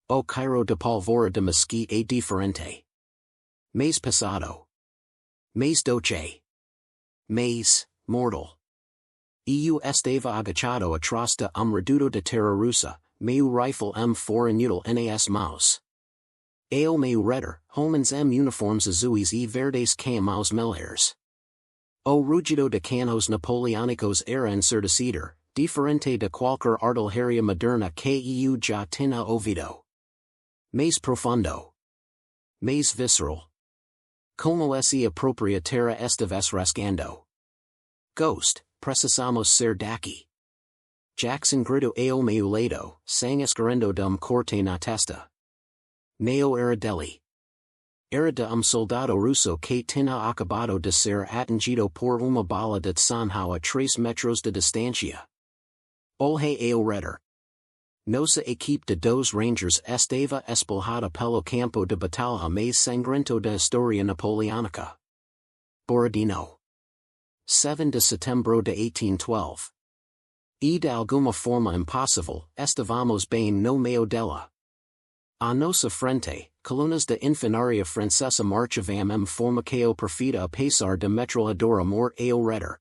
O Cairo de pólvora de mesquite é diferente. Mês passado. Mês doce. Mês, mortal. Eu estava agachado atrás de reduto de terra russa, meu rifle M4 inútil nas mãos. Eu meu redor, homens uniformes azuis e verdes com aos milhares. O rugido de canos napoleónicos era ensurdecedor, diferente de qualquer artilharia moderna que eu já tinha ouvido. Mais profundo. Mais visceral. Como esse apropria terra estives rasgando. Ghost, precisamos ser daqui. Jackson grito ao meu lado, sang escorrendo corte na testa. Neo era dele. Era de soldado russo que tinha acabado de ser atingido por uma bala de sanhão a 3 metros de distancia. Olhe ao redor. Nossa equipe de dos Rangers estava espalhada pelo campo de batalha mais sangrento da história napoleónica. Borodino. 7 de setembro de 1812. E de alguma forma impossível, estávamos bem no meio dela. A nossa frente, colunas de infantaria francesa marchavam forma que o perfida a pesar de metralhadora morte ao redor.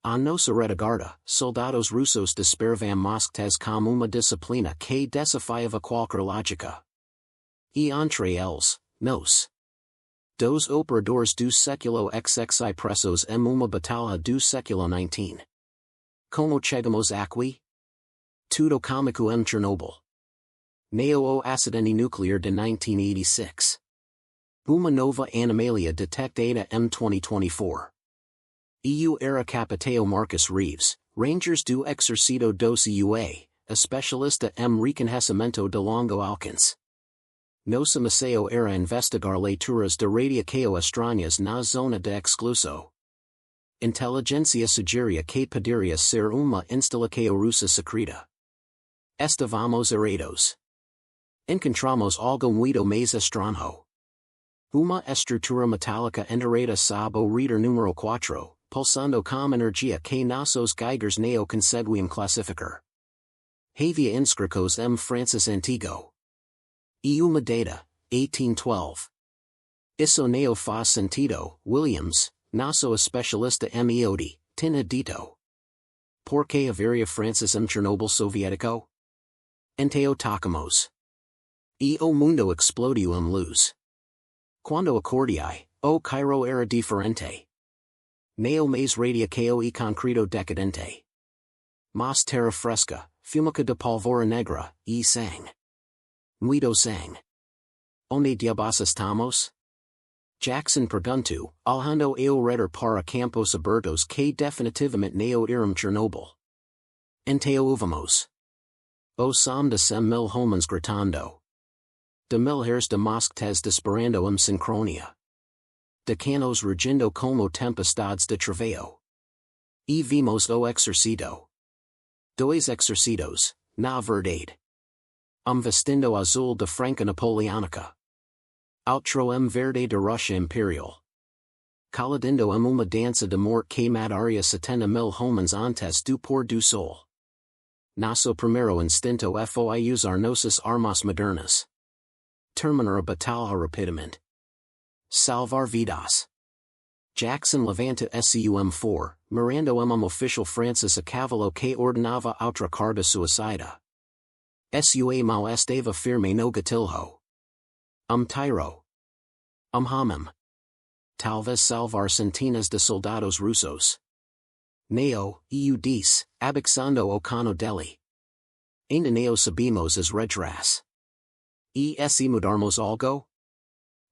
A nossa retaguarda, soldados russos desesperavam mosques como uma disciplina que desafiava qualquer lógica. E entre eles, nós. Dos operadores do século XX presos em uma batalha do século XIX. Como chegamos aqui? Tudo comico Chernobyl. Neo o acidente nuclear de 1986. Uma nova anomalia detectada em 2024. EU era capitão Marcus Reeves, Rangers do Exército dos EUA, especialista em reconhecimento de longo alcance. Nossa missão era investigar leituras de radiação estranhas na zona de exclusão. Inteligência sugeria que poderia ser uma instalação russa secreta. Estávamos errados. Encontramos algo muito mais estranho. Uma estrutura metálica enterrada sob o reader número 4, pulsando com energia que nossos Geigers não conseguiam classificar. Havia inscritos francês antigo. E uma data, 1812. Isso não faz sentido, Williams, nosso especialista EOD, tinha dito. Por que haveria francês Chernobyl soviético? Então tocamos. E o mundo explodiu luz. Quando acordei, o Cairo era diferente. Não mais radiação e concreto decadente. Mas terra fresca, fumaça de pólvora negra, e sang. Muito sang. Onde diabos estamos? Jackson perguntou, alhando ao redor para campos abertos que definitivamente não eram Chernobyl. Então vamos. O som de 100,000 homens gritando. De milhares de mosques disparando sincronia. De canos rugindo como tempestades de trabalho. E vimos o exército. Dois exércitos, na verdade. Vestindo azul de Franca Napoleónica. Outro verde de Russia Imperial. Coladindo uma dança de morte que mataria 70,000 homens antes do pôr do sol. Nosso primeiro instinto foi usar nossas armas modernas. Terminar a batalha rapidamente. Salvar vidas. Jackson levanta SUM-4, mirando oficial Francis a cavalo que ordenava outra carga suicida. Sua mal estava firme no gatilho. Tiro. Hamim. Talvez salvar centenas de soldados russos. Neo, eu disse, abixando o cano dele. Ainda neo sabemos as regras. E se mudarmos algo?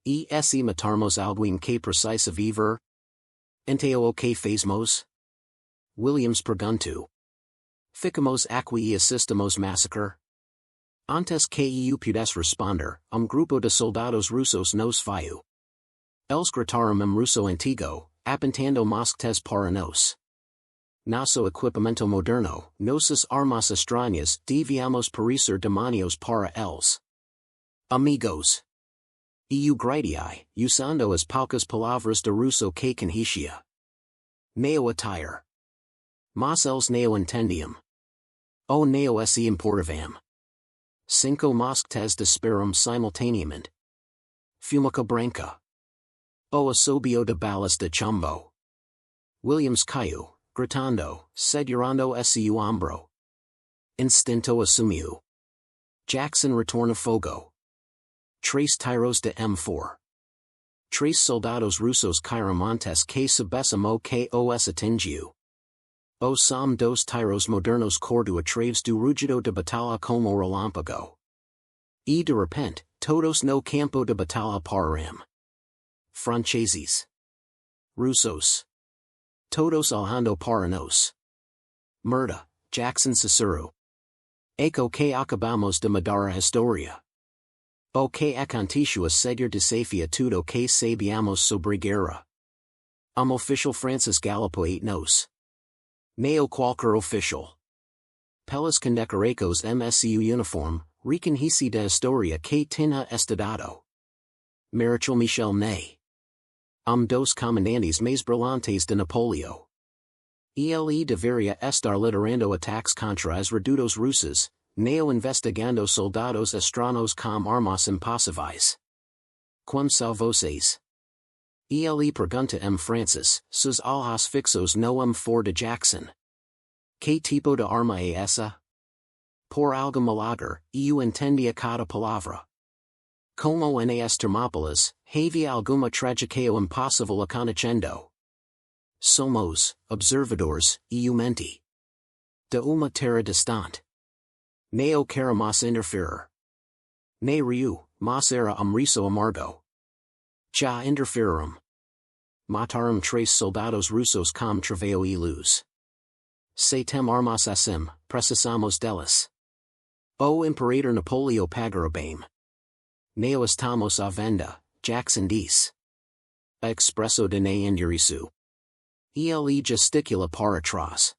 E se matarmos alguém que precisa viver? Então o que fazemos? Williams perguntou. Ficamos aqui e assistimos massacre? Antes que eu pudesse responder, grupo de soldados russos nos viu. Eles gritaram russo antigo, apontando mosques para nós. Nosso equipamento moderno, nossas armas estranhas, devíamos parecer demonios para eles. Amigos. Eu gritei, usando as poucas palavras de russo que conhecia. Não attire. Mas eles não entendiam. Ou não se importavam. Cinco mosques de sperum simultaneamente. Fumica branca. O asobio de balas de chumbo. Williams caiu, gritando, sedurando su hombro. Instinto asumiu. Jackson retorna fogo. Tres tiros de M4. Tres soldados rusos cairamontes que subesimo que os atingiu. O som dos tiros modernos cordu a traves do rugido de batalla como relámpago. E de repente, todos no campo de batalla pararam. Franceses. Russos. Todos alhando para nos. Murda, Jackson Cicero. Eco que acabamos de mudar a historia. O que aconteció a seguir desafia tudo que sabíamos sobre guerra. Official Francis Galipo 8 nos. Neo qualquer official. Pelas condecoracos MSU uniform, reconhece da historia que tinha estudado. Marichal Michel Ney. Dos comandantes mais brilhantes de Napoleão. Ele deveria estar liderando ataques contra as redutos russas, neo investigando soldados estranhos com armas impossíveis. Quem são vocês? Ele pergunta Francis, sus alhas fixos no for de Jackson. Que tipo de arma é essa? Por algo milagre, eu entendia cada palavra. Como nas Termópilas, havia alguma trajetória impossível acontecendo. Somos, observadores, eu menti. De uma terra distante. Neo queremos interferir. Ne riu, mas era riso amargo. Já interferiram. Mataram tres soldados russos com trabalho e luz. Se tem armas assim, precisamos delas. O Imperador Napoleão pagará bem. Neo estamos à venda, Jackson diz. A expresso de ne enduriço. Ele gesticula para trás.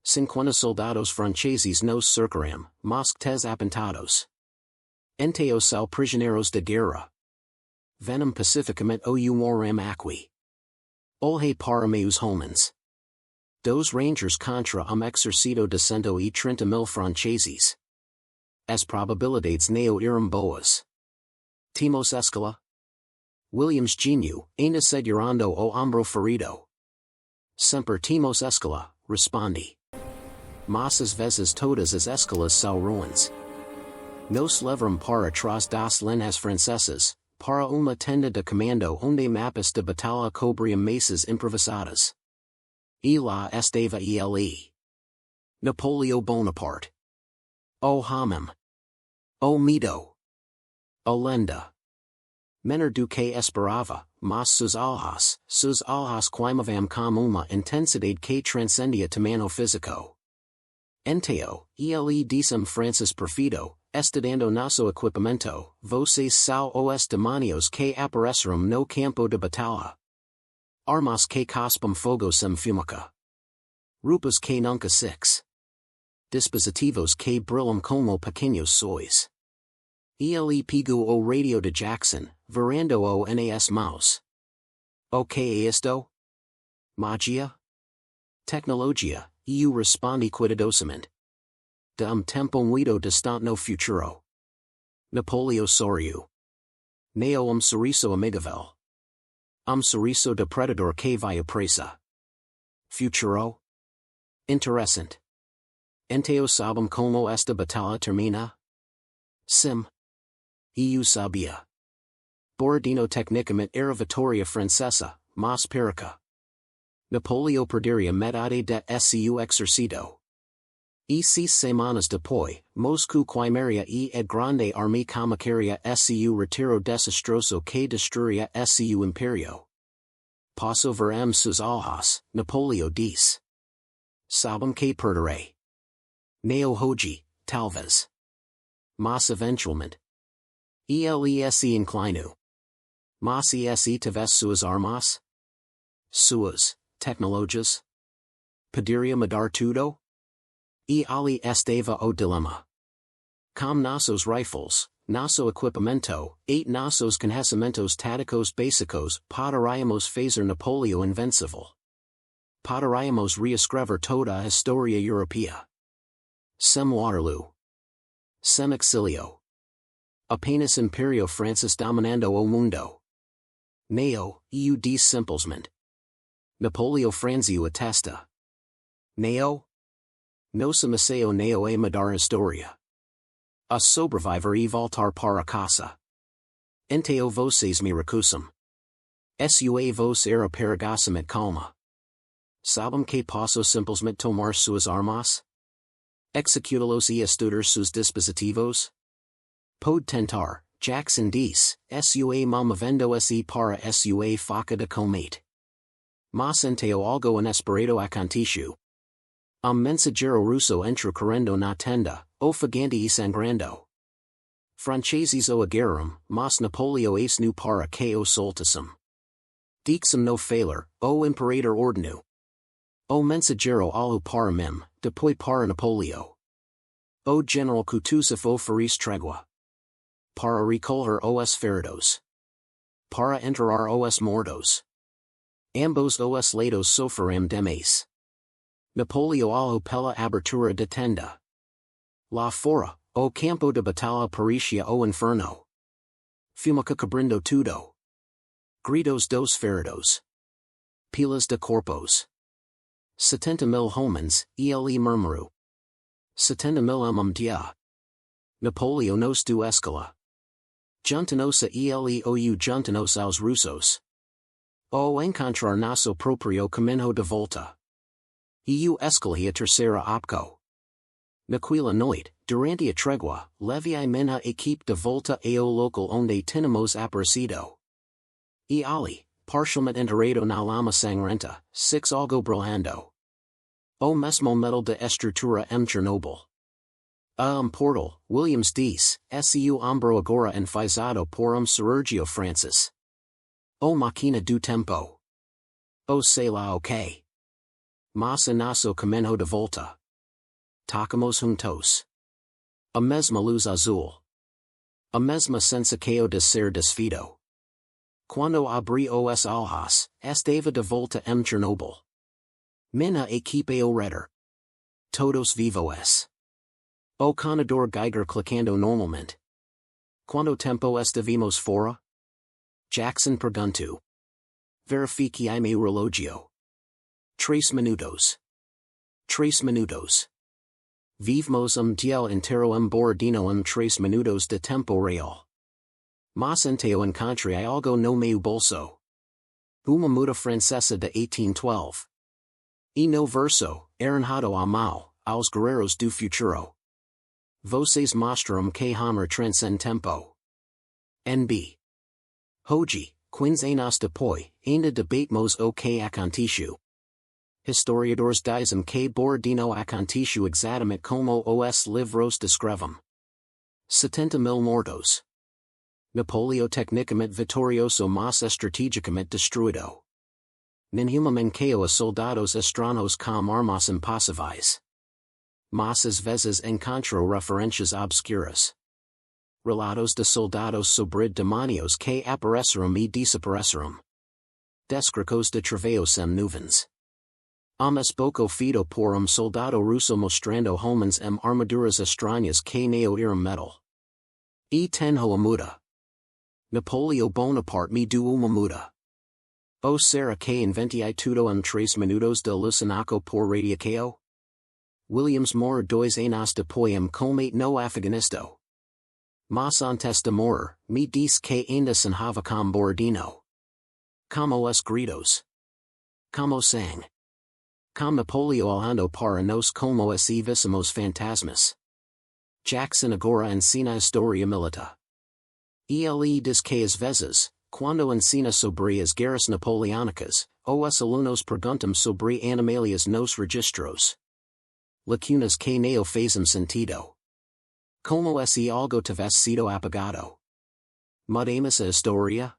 50 soldados franceses nos cercaram, mas tes apontados. Enteos são prisioneiros de guerra. Venom pacificamente ou moram aqui. Olhe para meus homens. Dos rangers contra exercito de 130.000 franceses. As probabilidades neo iram boas. Timos escala. Williams genio, ainda segurando o ombro ferido. Semper timos escala, respondi. Mas as vezes todas as escalas são ruins. Nos levaram para trás das linhas francesas, para uma tenda de comando onde mapas de batalha cobriam mesas improvisadas. E lá estava ele. Napoleão Bonaparte. O homem. O medo. A lenda. Menor do que esperava, mas sus alhas queimavam com uma intensidade que transcendia tamanho físico. Enteo, ele disse Francis perfido, estudando nosso equipamento, vocês são os demonios que apareceram no campo de batalha. Armas que cospam fogo sem fumaca. Roupas que nunca six. Dispositivos que brilham como pequeños sóis. Ele pegou o radio de Jackson, virando o nas mãos. O que é isto? Magia? Tecnologia, eu respondi cuidadosamente. De tempo muito distante no futuro. Napoleão sorriu. Neo sorriso amigável. Sorriso de predador que vai à pressa. Futuro? Interessante. Enteo sabem como esta batalha termina? Sim. Eu sabia. Borodino tecnicamente era vitória francesa, mas perica. Napoleão perderia metade de seu exército. E 6 semanas depois, Moscou queimaria a grande armée comicaria su retiro desastroso que destruiria su imperio. Posso ver sus alhas, Napoleão disse. Sabem que perderei. Neo hoje, talvez. Mas eventualmente. Ele se inclino. Mas se tivesse suas armas? Suas tecnologias? Poderia mudar tudo? E ali estava o dilema. Com nossos rifles, nosso equipamento, nossos conhecimentos táticos básicos, poderíamos fazer Napoleão invencível. Poderíamos reescrever toda a história europeia. Sem Waterloo. Sem exilio. Apenas imperio Francis dominando o mundo. Neo, eu dis simplesmente. Napolio franziu a testa. Neo? Nossa Maceo neo a moderne Storia. A sobreviver e voltar para casa. Enteo vocês me recusam. Sua vos era perigasamente calma. Sabem que posso simplesmente tomar suas armas? Executá-los e estudar sus dispositivos? Pode tentar, Jackson diz, sua movendo se para sua faca de combate. Mas enteo algo inesperado aconteceu. Mensageiro russo entrou correndo na tenda, ofegante e sangrando. Franceses o agarram, mas Napolio ace nu para que o soltassem. Dixam no failure, o imperador ordenu. O mensageiro alho para mim, depois para Napolio. O general Kutuzov oferece tregua. Para recolher os feridos. Para enterrar os mortos. Ambos os lados sofrem demais. Napolio alho pela abertura de tenda. Lá fora, o campo de batalha parecia o inferno. Fumaça cobrindo tudo. Gritos dos feridos. Pilas de corpos. 70,000 homens, ele murmurou. 70,000 dia. Napolio nos do escala. Juntanos a ele ou juntanos aos russos. O encontrar nosso proprio caminho de volta. Eu escolhi a terceira opção. Naquela noite, durante a tregua, leviei minha equipe de volta ao local onde tínhamos aparecido. E ali, parcialmente enterrado na lama sangrenta, six algo brilhando. O mesmo metal de estrutura Chernobyl. Portal, Williams diz, seu ombro agora enfisado por Sergio Francis. O máquina do tempo. O sei lá o que. Mas nosso caminho de volta. Tocamos juntos. A mesma luz azul. A mesma sensação de ser desfido. Quando abri os olhos, estava de volta Chernobyl. Minha equipe o redor. Todos vivos. O conador Geiger clicando normalmente. Quanto tempo estivemos fora? Jackson perguntou. Verifique meu relógio. 3 minutos. 3 minutos. Vivemos dia inteiro Borodino 3 minutos de tempo real. Mas enteo encontrei algo no meu bolso. Uma muda francesa de 1812. E no verso, arranjado à mão, aos guerreiros do futuro. Vocês mostram que hammer transcende tempo. NB. Hoje, 15 anos depois, ainda debatemos o que aconteceu. Historiadores dizem que Borodino aconteceu exatamente como os livros descrevem. 70,000 mortos. Napolio tecnicamente vitorioso mas estrategicamente destruído. Nenhuma menqueo a soldados estranhos com armas impossíveis. Mas às vezes encontro referências obscuras. Relatos de soldados sobre demonios que apareceram e desapareceram. Descritos de trabalho sem nuvens. Mas pouco fido por soldado russo mostrando homens armaduras estranhas que não eram metal. E tenho a muda. Napolio Bonaparte me deu uma muda. O será que inventei tudo 3 minutos de alucinaco por radiacao? Williams morre 2 anos depois combate no Afeganisto. Mas antes de morrer, me diz que ainda sonhava com Borodino. Como os gritos. Como sang. Com Napolio olhando para nos como se víssemos fantasmas. Jackson agora ensina história militar. Ele diz que às vezes, quando ensina sobre as guerras napoleónicas, os alunos perguntam sobre animalias nos registros. Lacunas que não fazem sentido. Como se algo tivesse sido apagado. Mudamos a história?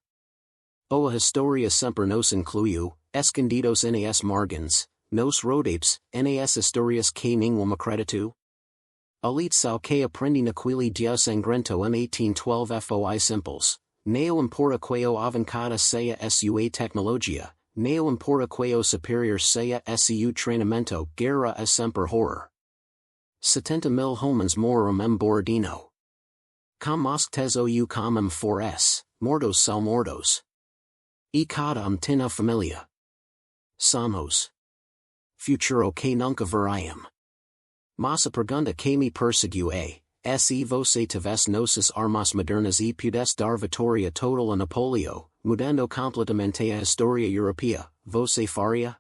Ou a história sempre nos incluiu, escondidos nas margens, nos rodapes, nas histórias que nenhum acreditou? Alite sao que aprendi naquele dia sangrento 1812 foi simples. Não importa qual avançada seja sua tecnologia, não importa qual superior seja seu treinamento, guerra é sempre horror. 70 mil homens morum m Borodino. Com mosques ou com m 4s, mortos sal mortos. E cada tina familia. Somos. Futuro que nunca veriam. Massa pergunta que me persegue se você tivesse nossas armas modernas e pudesse dar vitória total a Napoleão, mudando completamente a história europeia, você faria?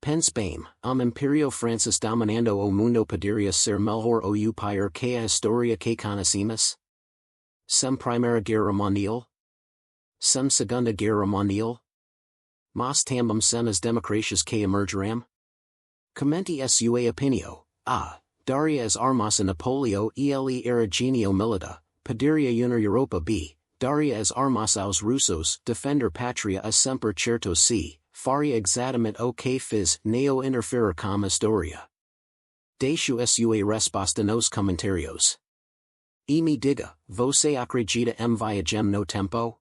Pense bem, Império Francês dominando o mundo poderia ser melhor ou pior que a história que conhecemos? Sem Primeira Guerra Mundial? Sem Segunda Guerra Mundial? Mas também sem as democracias que emergerão? Comente sua opinião. Daria as armas a Napoleão ele era genio militar, poderia unir Europa b. Daria as armas aos russos, defender patria a sempre certo se, faria exatamente o que fiz, neo interferir com a história. Deixo sua resposta nos comentários. E me diga, você acredita em viagem no tempo?